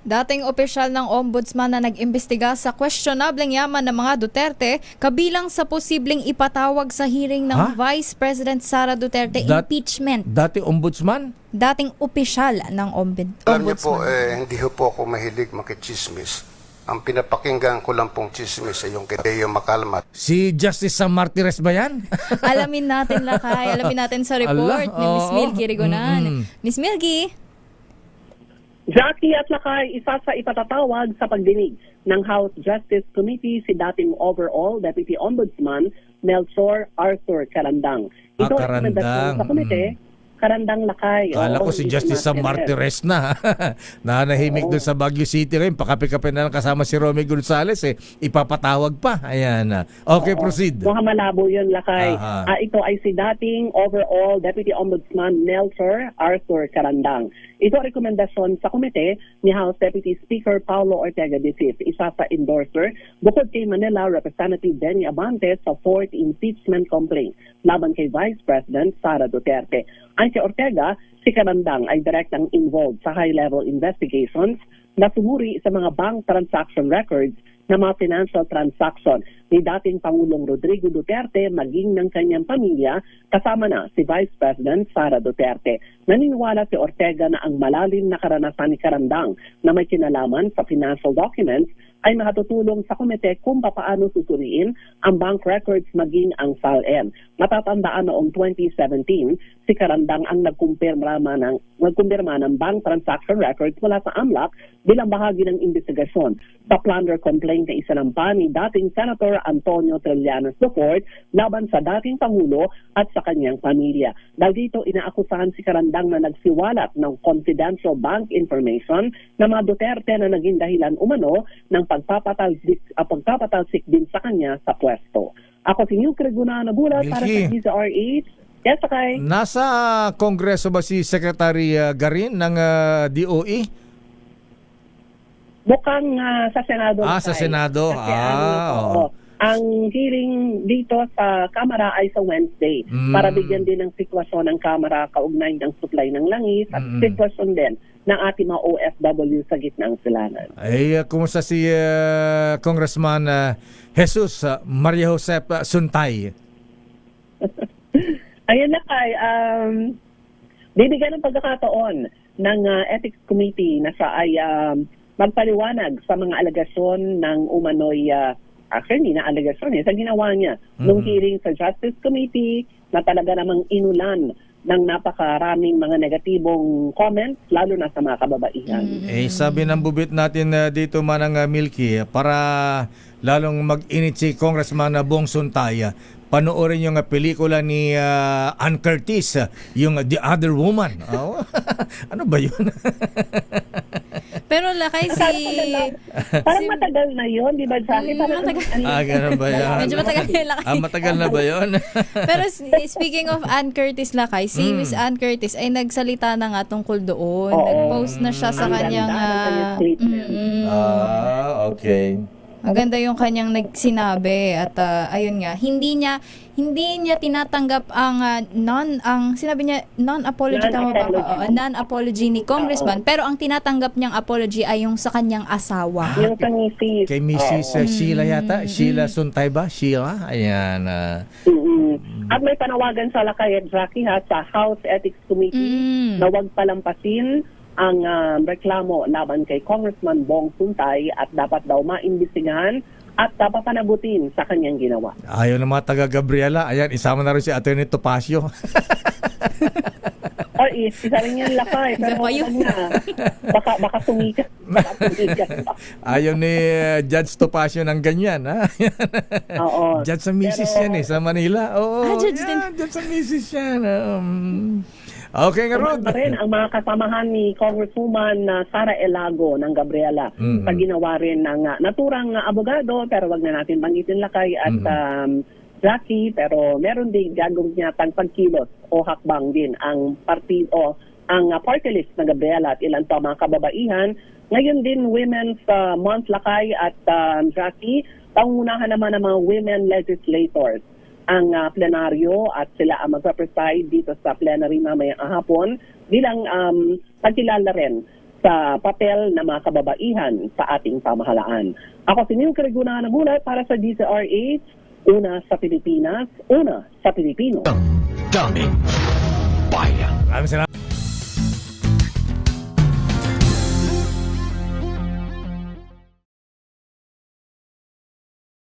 Dating opisyal ng ombudsman na nag-imbestiga sa questionableng yaman ng mga Duterte, kabilang sa posibleng ipatawag sa hearing ng Vice President Sara Duterte impeachment. Dati ombudsman? Dating opisyal ng ombudsman. Alam niyo po, hindi po ako mahilig makichismis. Ang pinapakinggan ko lang pong chismis ay yung kay Teo Macalmat. Si Justice Sam Martires ba yan? Alamin natin, Lakay. Alamin natin sa report ni Miss Milky Rigonan. Miss Milky? Jackie at Lakay, isa sa ipatatawag sa pagdinig ng House Justice Committee si dating overall Deputy Ombudsman Melchor Arthur Carandang. Ito ay rekomendasyon sa komite. Karandang Lakay. Kala ko si Justice Sam Martires na. Nanahimik doon sa Baguio City rin. Pakape-kape na lang kasama si Romy Gonzales eh. Ipapatawag pa. Ayan. Okay, proceed. Mukhang malabo yun, Lakay. Ito ay si dating overall Deputy Ombudsman Melchor Arthur Carandang. Ito ay rekomendasyon sa komite ni House Deputy Speaker Paulo Ortega Dicis, isa sa endorser, bukod kay Manila Representative Denny Abante sa fourth impeachment complaint laban kay Vice President Sara Duterte. Ay si Ortega, si Carandang ay direktang involved sa high-level investigations na sumuri sa mga bank transaction records na mga financial transaction ni dating Pangulong Rodrigo Duterte maging ng kanyang pamilya, kasama na si Vice President Sara Duterte. Naniniwala si Ortega na ang malalim na karanasan ni Carandang na may kinalaman sa financial documents ay makatutulong sa komite kung paano susuriin ang bank records maging ang SALN. Matatandaan noong 2017, si Carandang ang nagkumpirma ng bank transaction records mula sa AMLAC bilang bahagi ng investigasyon sa plunder complaint na isinampa ni dating Senator Antonio Trillanes IV laban sa dating Pangulo at sa kanyang pamilya. Dahil dito, inaakusahan si Carandang na nagsiwalat ng confidential bank information na mga Duterte na naging dahilan umano ng pagpapatalsik din sa kanya sa pwesto. Ako si Milky Rigonan na bulat para sa DZRH. Yes, okay. Nasa Kongreso ba si Secretary Garin ng DOE? Mukhang sa Senado. Sa Senado. Oo. Ang hearing dito sa Kamara ay sa Wednesday para bigyan din ng sitwasyon ng Kamara kaugnay ng supply ng langis at sitwasyon din ng ating mga OFW sa gitnang silangan. Ay, kumusta si Congressman Jesus Maria Josep Suntay? Ayun na kay, bibigyan ng pagkakataon ng Ethics Committee na siya ay magpaliwanag sa mga alegasyon ng umano'y actually, na alegasyon sa ginawa niya nung hearing sa Justice Committee na talaga namang inulan ng napakaraming mga negatibong comments, lalo na sa mga kababaihan. Sabi ng bubit natin dito, Manang Milky, para lalong mag-init si Congressman Bong Suntay, panoorin yung pelikula ni Ann Curtis, yung The Other Woman. Ano ba yun? Pero Lakay, parang matagal na yun, di ba, Jackie? Ganun ba yun? Medyo matagal na Lakay. Matagal na ba yun? Pero speaking of Ann Curtis, Lakay, si Miss Ann Curtis ay nagsalita na nga tungkol doon. Nag-post na siya sa kanyang... Okay. Maganda yung kanyang nagsinabi at ayun nga, hindi niya tinatanggap ang sinabi niya non-apology non-apology ni Congressman, pero ang tinatanggap niyang apology ay yung sa kanyang asawa. Yung sa Mrs. Kay Mrs. Sheila yata? Sheila Suntay ba? Sheila? Ayan. At may panawagan sa Lakay at Jackie sa House Ethics Committee na huwag palampasin ang reklamo laban kay Congressman Bong Suntay at dapat daw maimbestigahan at dapat panagutin sa kanyang ginawa. Ayaw na mga taga-Gabriela. Ayan, isama na rin si Atty. Topacio. Isa rin yan, Lakay. Pero huwag na. Baka sumikat. Ayaw ni Judge Topacio ng ganyan. Ha? Oo. Judge sa misis yan sa Manila. Oo, Judge din. Judge sa misis yan. Okay nga, Rod. Rin ang mga kasamahan ni Congresswoman Sara Elago ng Gabriela sa ginawa rin ng naturang abogado, pero wag na natin banggitin, Lakay at Jackie, pero meron din gagawin niya pagkilos o hakbang din ang partido, ang party list ng Gabriela at ilan pa mga kababaihan. Ngayon din Women's Month, Lakay at Jackie, pangunahan naman ng mga women legislators ang plenaryo at sila ang magpa-preside dito sa plenary mamayang hapon bilang pagkilala rin sa papel ng mga kababaihan sa ating pamahalaan. Ako si Neil Cariguna nagulat para sa DZRH, una sa Pilipinas, una sa Pilipino. Daming bayan. Maraming salamat.